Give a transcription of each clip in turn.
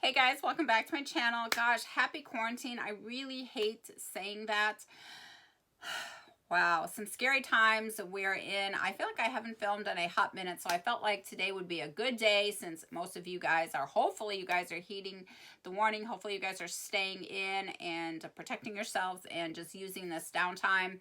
Hey guys, welcome back to my channel. Gosh, happy quarantine. I really hate saying that. Wow, some scary times we're in. I feel like I haven't filmed in a hot minute, so I felt like today would be a good day since most of you guys are, hopefully you guys are heeding the warning. Hopefully you guys are staying in and protecting yourselves and just using this downtime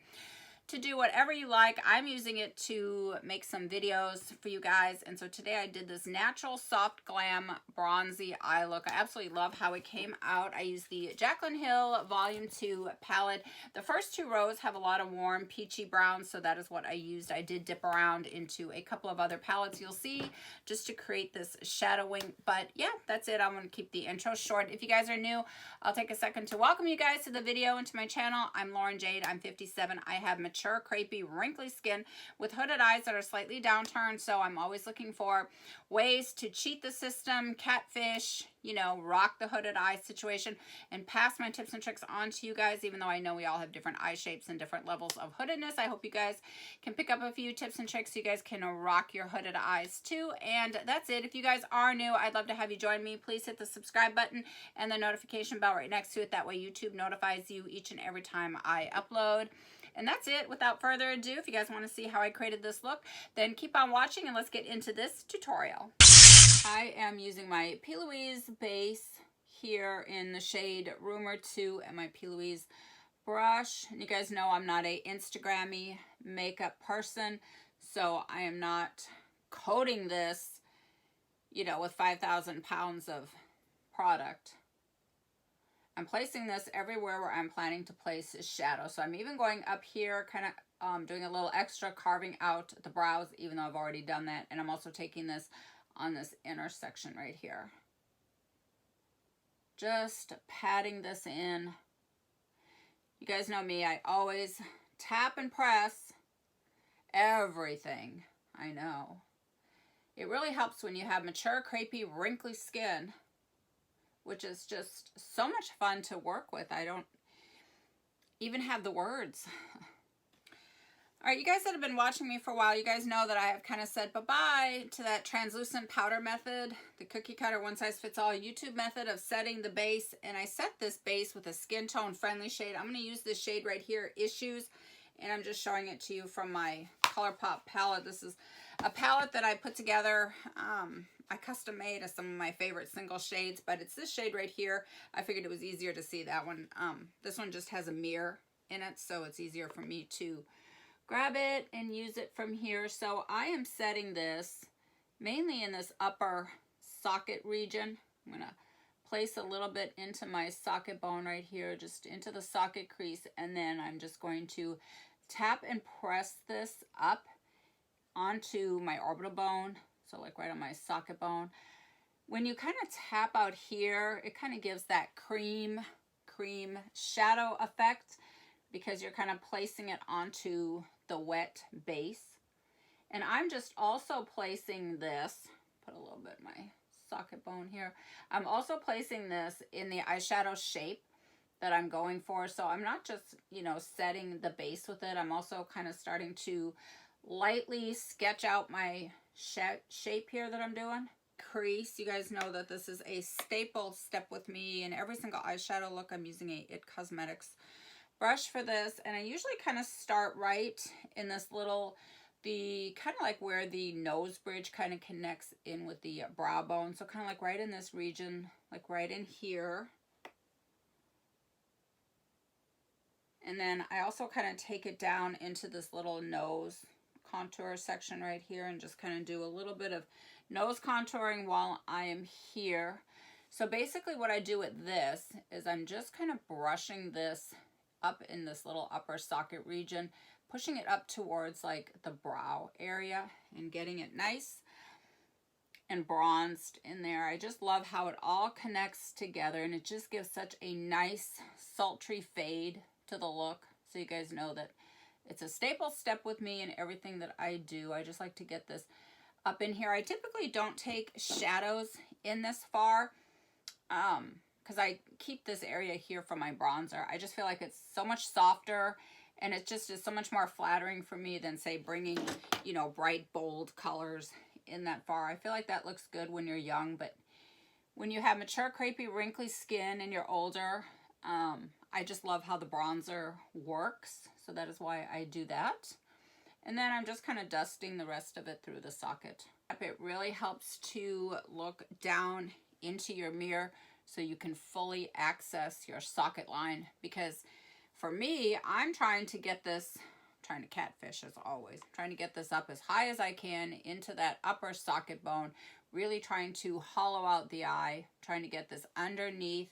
to do whatever you like. I'm using it to make some videos for you guys. And so today I did this natural soft glam bronzy eye look. I absolutely love how it came out. I used the Jaclyn Hill Volume 2 palette. The first two rows have a lot of warm peachy browns, so that is what I used. I did dip around into a couple of other palettes you'll see just to create this shadowing. But yeah, that's it. I'm going to keep the intro short. If you guys are new, I'll take a second to welcome you guys to the video and to my channel. I'm Lauren Jade. I'm 57. I have mature, crepey, wrinkly skin with hooded eyes that are slightly downturned, so I'm always looking for ways to cheat the system, catfish, you know, rock the hooded eye situation, and pass my tips and tricks on to you guys, even though I know we all have different eye shapes and different levels of hoodedness. I hope you guys can pick up a few tips and tricks so you guys can rock your hooded eyes too. And that's it. If you guys are new, I'd love to have you join me. Please hit the subscribe button and the notification bell right next to it. That way YouTube notifies you each and every time I upload. And that's it. Without further ado, if you guys want to see how I created this look, then keep on watching and let's get into this tutorial. I am using my P. Louise base here in the shade Rumor 2 and my P. Louise brush. And you guys know I'm not a Instagrammy makeup person, so I am not coating this, you know, with 5,000 pounds of product. I'm placing this everywhere where I'm planning to place a shadow. So I'm even going up here, kind of doing a little extra, carving out the brows, even though I've already done that. And I'm also taking this on this inner section right here. Just patting this in. You guys know me, I always tap and press everything. I know. It really helps when you have mature, crepey, wrinkly skin, which is just so much fun to work with. I don't even have the words. All right, you guys that have been watching me for a while, you guys know that I have kind of said bye-bye to that translucent powder method, the cookie cutter one-size-fits-all YouTube method of setting the base. And I set this base with a skin tone friendly shade. I'm going to use this shade right here, Issues, and I'm just showing it to you from my ColourPop palette. This is a palette that I put together. I custom made some of my favorite single shades, but it's this shade right here. I figured it was easier to see that one. This one just has a mirror in it, so it's easier for me to grab it and use it from here. So I am setting this mainly in this upper socket region. I'm going to place a little bit into my socket bone right here, just into the socket crease, and then I'm just going to tap and press this up onto my orbital bone, so like right on my socket bone. When you kind of tap out here, it kind of gives that cream shadow effect because you're kind of placing it onto the wet base. And I'm just also placing this, put a little bit in my socket bone here. I'm also placing this in the eyeshadow shape that I'm going for. So I'm not just, you know, setting the base with it. I'm also kind of starting to lightly sketch out my shape here that I'm doing. Crease, you guys know that this is a staple step with me in every single eyeshadow look. I'm using a IT Cosmetics brush for this, and I usually kind of start right in this little, the kind of like where the nose bridge kind of connects in with the brow bone. So kind of like right in this region, like right in here. And then I also kind of take it down into this little nose contour section right here and just kind of do a little bit of nose contouring while I am here. So basically what I do with this is I'm just kind of brushing this up in this little upper socket region, pushing it up towards like the brow area and getting it nice and bronzed in there. I just love how it all connects together, and it just gives such a nice sultry fade to the look. So you guys know that it's a staple step with me in everything that I do. I just like to get this up in here. I typically don't take shadows in this far because I keep this area here for my bronzer. I just feel like it's so much softer, and it just is so much more flattering for me than, say, bringing, you know, bright, bold colors in that far. I feel like that looks good when you're young, but when you have mature, crepey, wrinkly skin and you're older, I just love how the bronzer works. So that is why I do that. And then I'm just kind of dusting the rest of it through the socket. It really helps to look down into your mirror so you can fully access your socket line, because for me, I'm trying to get this, trying to catfish as always, trying to get this up as high as I can into that upper socket bone, really trying to hollow out the eye, trying to get this underneath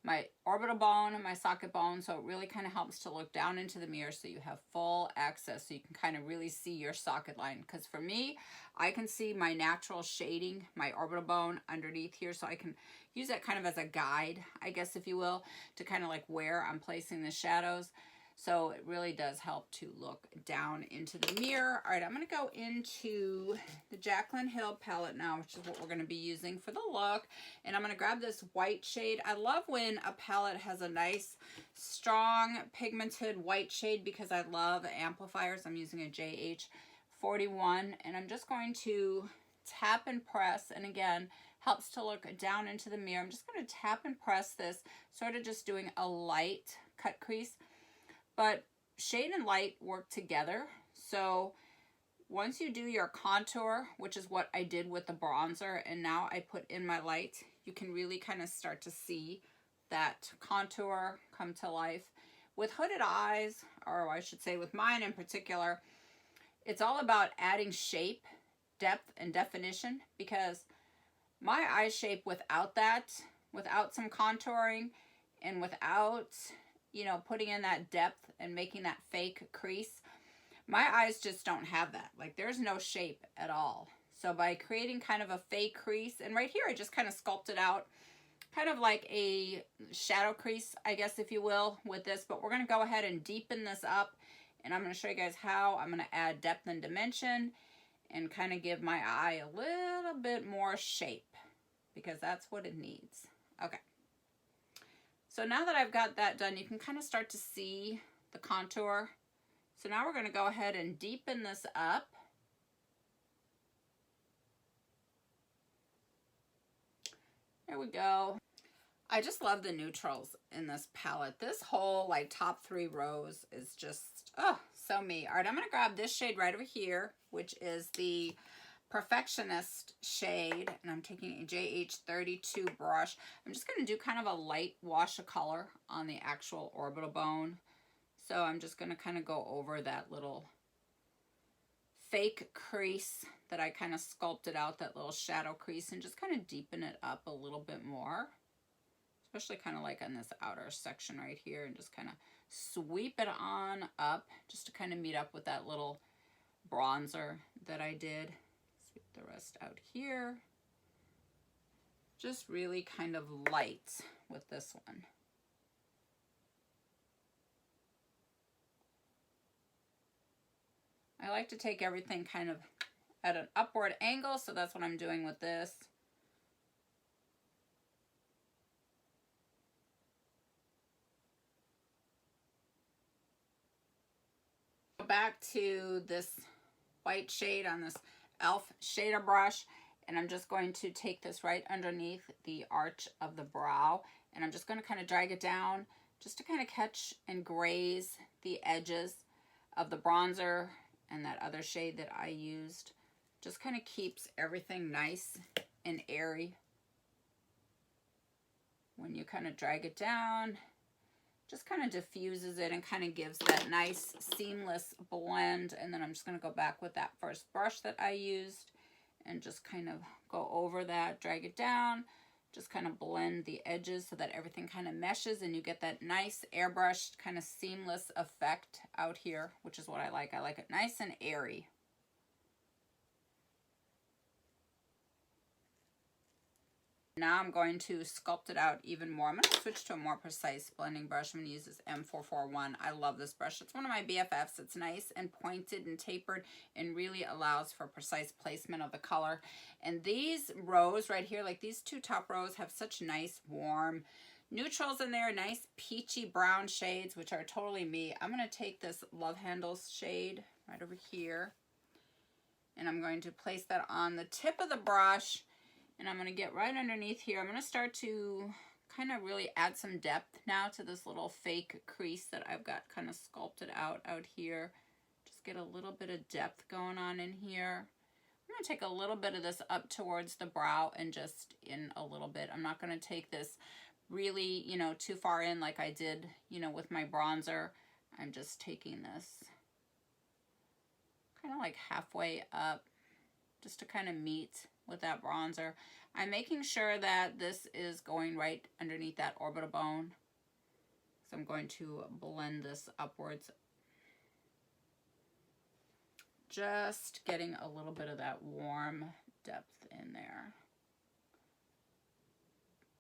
my orbital bone and my socket bone, so it really kind of helps to look down into the mirror so you have full access, so you can kind of really see your socket line. Because for me, I can see my natural shading, my orbital bone underneath here, so I can use that kind of as a guide, I guess, if you will, to kind of like where I'm placing the shadows. So it really does help to look down into the mirror. All right, I'm going to go into the Jaclyn Hill palette now, which is what we're going to be using for the look. And I'm going to grab this white shade. I love when a palette has a nice, strong, pigmented white shade because I love amplifiers. I'm using a JH41, and I'm just going to tap and press. And again, helps to look down into the mirror. I'm just going to tap and press this, sort of just doing a light cut crease. But shade and light work together. So once you do your contour, which is what I did with the bronzer, and now I put in my light, you can really kind of start to see that contour come to life. With hooded eyes, or I should say with mine in particular, it's all about adding shape, depth, and definition, because my eye shape without that, without some contouring, and without, you know, putting in that depth and making that fake crease, my eyes just don't have that. Like, there's no shape at all. So by creating kind of a fake crease, and right here I just kind of sculpted out kind of like a shadow crease, I guess, if you will, with this. But we're going to go ahead and deepen this up, and I'm going to show you guys how I'm going to add depth and dimension and kind of give my eye a little bit more shape, because that's what it needs. Okay. So now that I've got that done, you can kind of start to see the contour. So now we're going to go ahead and deepen this up. There we go. I just love the neutrals in this palette. This whole like top 3 rows is just, oh, so me. All right, I'm going to grab this shade right over here, which is the Perfectionist shade, and I'm taking a JH32 brush. I'm just going to do kind of a light wash of color on the actual orbital bone. So I'm just going to kind of go over that little fake crease that I kind of sculpted out, that little shadow crease, and just kind of deepen it up a little bit more, especially kind of like on this outer section right here, and just kind of sweep it on up just to kind of meet up with that little bronzer that I did. The rest out here. Just really kind of light with this one. I like to take everything kind of at an upward angle, so that's what I'm doing with this. Go back to this white shade on this e.l.f. shader brush, and I'm just going to take this right underneath the arch of the brow, and I'm just going to kind of drag it down just to kind of catch and graze the edges of the bronzer and that other shade that I used. Just kind of keeps everything nice and airy when you kind of drag it down. Just kind of diffuses it and kind of gives that nice seamless blend. And then I'm just going to go back with that first brush that I used and just kind of go over that, drag it down, just kind of blend the edges so that everything kind of meshes and you get that nice airbrushed kind of seamless effect out here, which is what I like. I like it nice and airy. Now I'm going to sculpt it out even more. I'm going to switch to a more precise blending brush. I'm going to use this M441. I love this brush. It's one of my BFFs. It's nice and pointed and tapered and really allows for precise placement of the color. And these rows right here, like these 2 top rows, have such nice warm neutrals in there, nice peachy brown shades, which are totally me. I'm going to take this Love Handles shade right over here, and I'm going to place that on the tip of the brush. And I'm going to get right underneath here. I'm going to start to kind of really add some depth now to this little fake crease that I've got kind of sculpted out here. Just get a little bit of depth going on in here. I'm going to take a little bit of this up towards the brow and just in a little bit. I'm not going to take this really, you know, too far in like I did, you know, with my bronzer. I'm just taking this kind of like halfway up just to kind of meet with that bronzer. I'm making sure that this is going right underneath that orbital bone. So I'm going to blend this upwards. Just getting a little bit of that warm depth in there.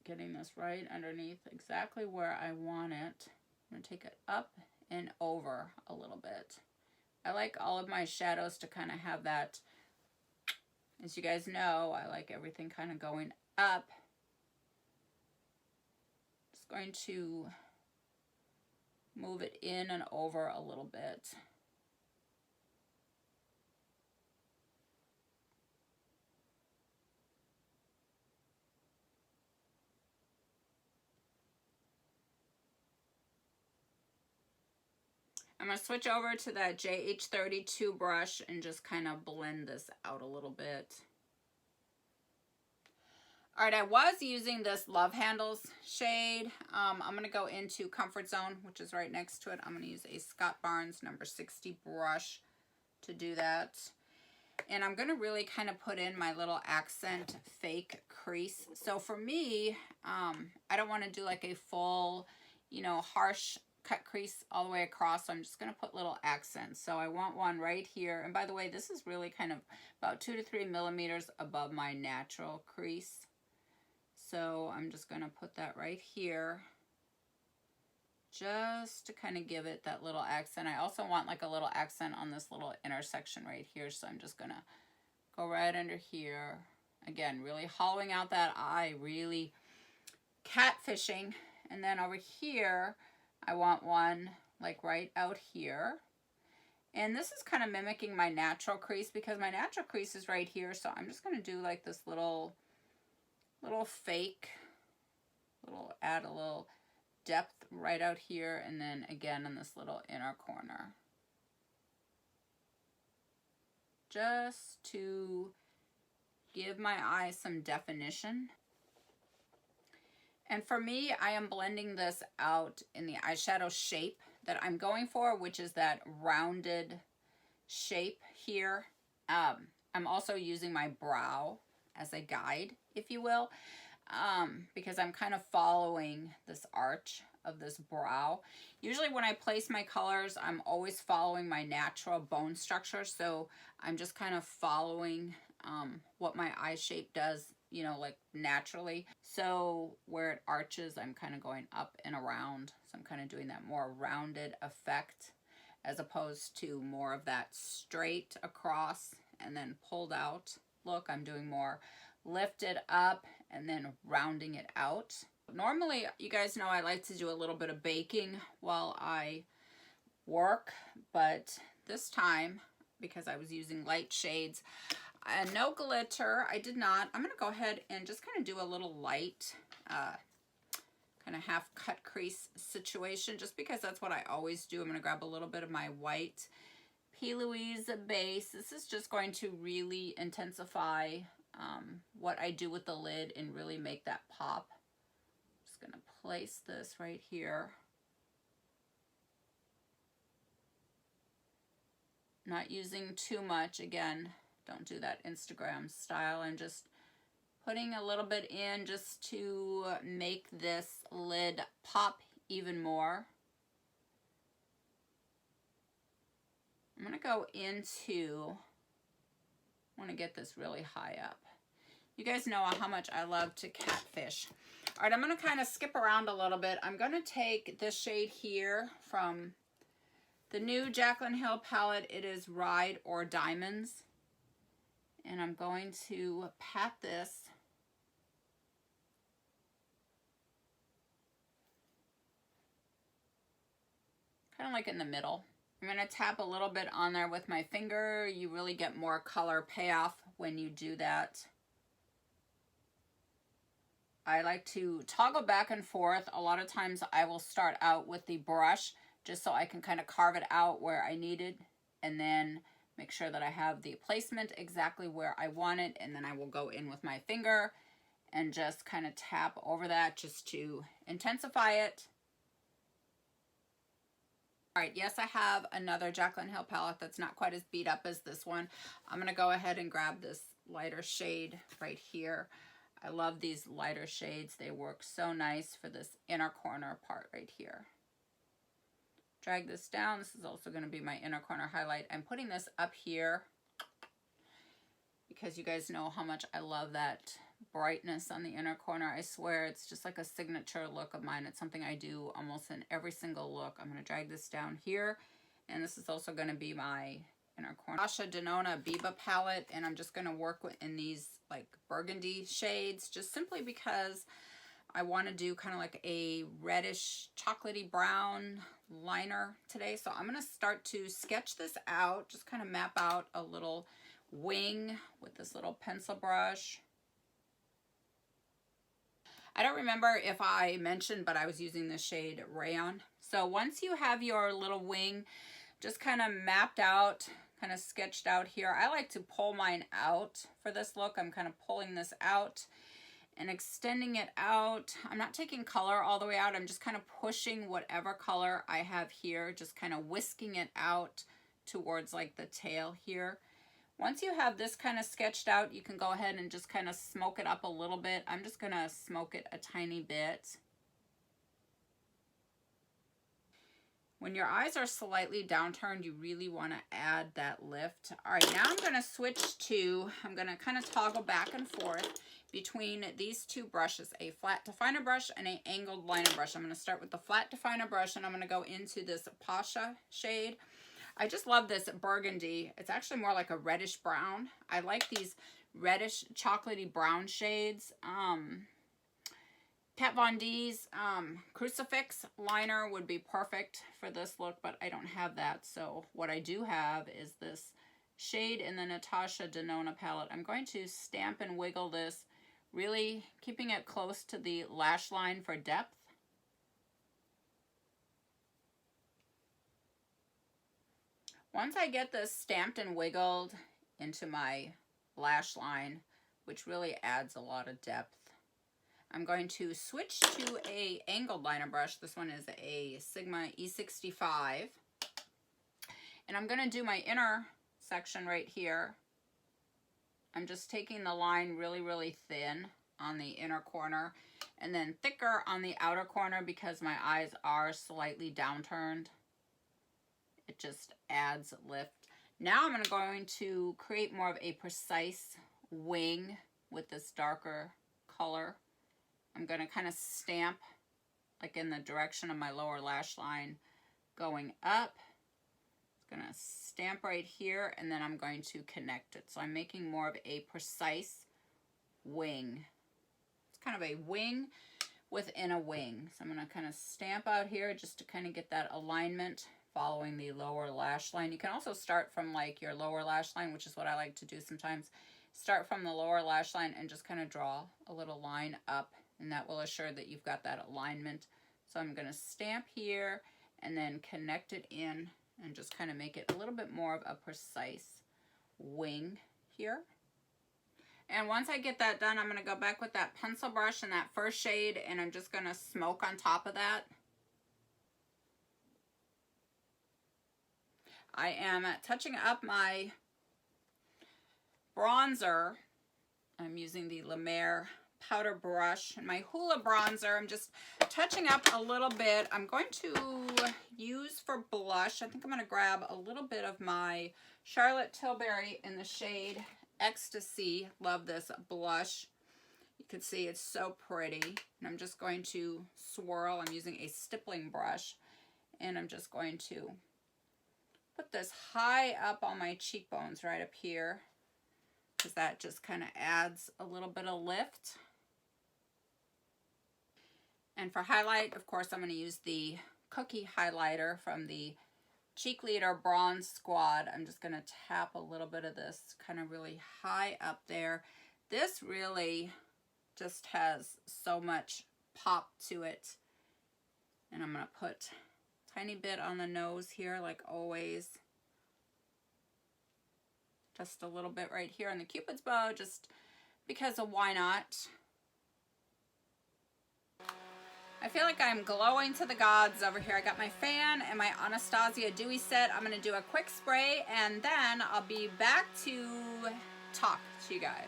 Getting this right underneath exactly where I want it. I'm going to take it up and over a little bit. I like all of my shadows to kind of have that. As you guys know, I like everything kind of going up. Just going to move it in and over a little bit. I'm going to switch over to that JH32 brush and just kind of blend this out a little bit. All right, I was using this Love Handles shade. I'm going to go into Comfort Zone, which is right next to it. I'm going to use a Scott Barnes number 60 brush to do that. And I'm going to really kind of put in my little accent fake crease. So for me, I don't want to do like a full, you know, harsh cut crease all the way across. So I'm just going to put little accents. So I want one right here. And by the way, this is really kind of about 2 to 3 millimeters above my natural crease. So I'm just going to put that right here just to kind of give it that little accent. I also want like a little accent on this little intersection right here. So I'm just going to go right under here. Again, really hollowing out that eye, really catfishing. And then over here, I want one like right out here. And this is kind of mimicking my natural crease because my natural crease is right here. So I'm just going to do like this little fake, add a little depth right out here, and then again in this little inner corner. Just to give my eye some definition. And for me, I am blending this out in the eyeshadow shape that I'm going for, which is that rounded shape here. I'm also using my brow as a guide, if you will, because I'm kind of following this arch of this brow. Usually when I place my colors, I'm always following my natural bone structure. So I'm just kind of following what my eye shape does, you know, like naturally. So where it arches, I'm kind of going up and around. So I'm kind of doing that more rounded effect as opposed to more of that straight across and then pulled out look. I'm doing more lifted up and then rounding it out. Normally, you guys know I like to do a little bit of baking while I work, but this time, because I was using light shades and no glitter, I did not. I'm going to go ahead and just kind of do a little light, kind of half cut crease situation, just because that's what I always do. I'm going to grab a little bit of my white P. Louise base. This is just going to really intensify what I do with the lid and really make that pop. Just going to place this right here. Not using too much. Again, don't do that Instagram style. I'm just putting a little bit in just to make this lid pop even more. I'm going to go into, I want to get this really high up. You guys know how much I love to catfish. All right, I'm going to kind of skip around a little bit. I'm going to take this shade here from the new Jaclyn Hill palette. It is Ride or Diamonds. And I'm going to pat this kind of like in the middle. I'm going to tap a little bit on there with my finger. You really get more color payoff when you do that. I like to toggle back and forth. A lot of times I will start out with the brush just so I can kind of carve it out where I need it, and then make sure that I have the placement exactly where I want it, and then I will go in with my finger and just kind of tap over that just to intensify it. All right, yes, I have another Jaclyn Hill palette that's not quite as beat up as this one. I'm going to go ahead and grab this lighter shade right here. I love these lighter shades. They work so nice for this inner corner part right here. Drag this down. This is also going to be my inner corner highlight. I'm putting this up here because you guys know how much I love that brightness on the inner corner. I swear it's just like a signature look of mine. It's something I do almost in every single look. I'm going to drag this down here, and this is also going to be my inner corner. Natasha Denona Biba palette, and I'm just going to work in these like burgundy shades just simply because I want to do kind of like a reddish chocolatey brown liner today. So I'm going to start to sketch this out, just kind of map out a little wing with this little pencil brush. I don't remember if I mentioned, but I was using the shade Rayon. So once you have your little wing just kind of mapped out, kind of sketched out here, I like to pull mine out for this look. I'm kind of pulling this out and extending it out. I'm not taking color all the way out. I'm just kind of pushing whatever color I have here, just kind of whisking it out towards like the tail here. Once you have this kind of sketched out, you can go ahead and just kind of smoke it up a little bit. I'm just going to smoke it a tiny bit. When your eyes are slightly downturned, you really want to add that lift. All right, now I'm going to switch to, I'm going to kind of toggle back and forth between these two brushes, a flat definer brush and an angled liner brush. I'm going to start with the flat definer brush, and I'm going to go into this Pasha shade. I just love this burgundy. It's actually more like a reddish brown. I like these reddish chocolatey brown shades. Kat Von D's Crucifix liner would be perfect for this look, but I don't have that. So what I do have is this shade in the Natasha Denona palette. I'm going to stamp and wiggle this, really keeping it close to the lash line for depth. Once I get this stamped and wiggled into my lash line, which really adds a lot of depth, I'm going to switch to a angled liner brush. This one is a Sigma E65. And I'm going to do my inner section right here. I'm just taking the line really, really thin on the inner corner and then thicker on the outer corner because my eyes are slightly downturned. It just adds lift. Now I'm going to create more of a precise wing with this darker color. I'm going to kind of stamp like in the direction of my lower lash line going up. It's going to stamp right here, and then I'm going to connect it. So I'm making more of a precise wing. It's kind of a wing within a wing. So I'm going to kind of stamp out here just to kind of get that alignment following the lower lash line. You can also start from like your lower lash line, which is what I like to do sometimes. Start from the lower lash line and just kind of draw a little line up, and that will assure that you've got that alignment. So I'm going to stamp here and then connect it in and just kind of make it a little bit more of a precise wing here. And once I get that done, I'm going to go back with that pencil brush and that first shade, and I'm just going to smoke on top of that. I am touching up my bronzer. I'm using the La Mer powder brush and my Hoola bronzer. I'm just touching up a little bit. I'm going to use for blush, I think I'm going to grab a little bit of my Charlotte Tilbury in the shade Ecstasy. Love this blush. You can see it's so pretty. And I'm just going to swirl. I'm using a stippling brush, and I'm just going to put this high up on my cheekbones right up here, because that just kind of adds a little bit of lift. And for highlight, of course, I'm going to use the Cookie highlighter from the Cheek Leader Bronze Squad. I'm just going to tap a little bit of this kind of really high up there. This really just has so much pop to it. And I'm going to put a tiny bit on the nose here, like always. Just a little bit right here on the Cupid's bow, just because of why not. I feel like I'm glowing to the gods over here. I got my fan and my Anastasia Dewy set. I'm going to do a quick spray, and then I'll be back to talk to you guys.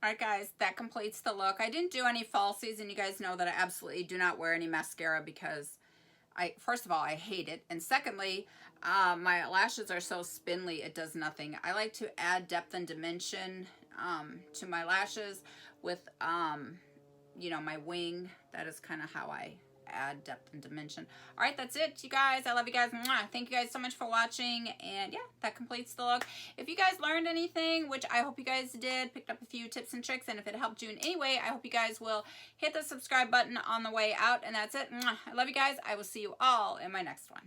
Alright guys, that completes the look. I didn't do any falsies, and you guys know that I absolutely do not wear any mascara because first of all, I hate it. And secondly, my lashes are so spindly, it does nothing. I like to add depth and dimension to my lashes with, you know, my wing. That is kind of how I add depth and dimension. All right, that's it, you guys. I love you guys. Mwah. Thank you guys so much for watching. And yeah, that completes the look. If you guys learned anything, which I hope you guys did, picked up a few tips and tricks, and if it helped you in any way, I hope you guys will hit the subscribe button on the way out. And that's it. Mwah. I love you guys. I will see you all in my next one.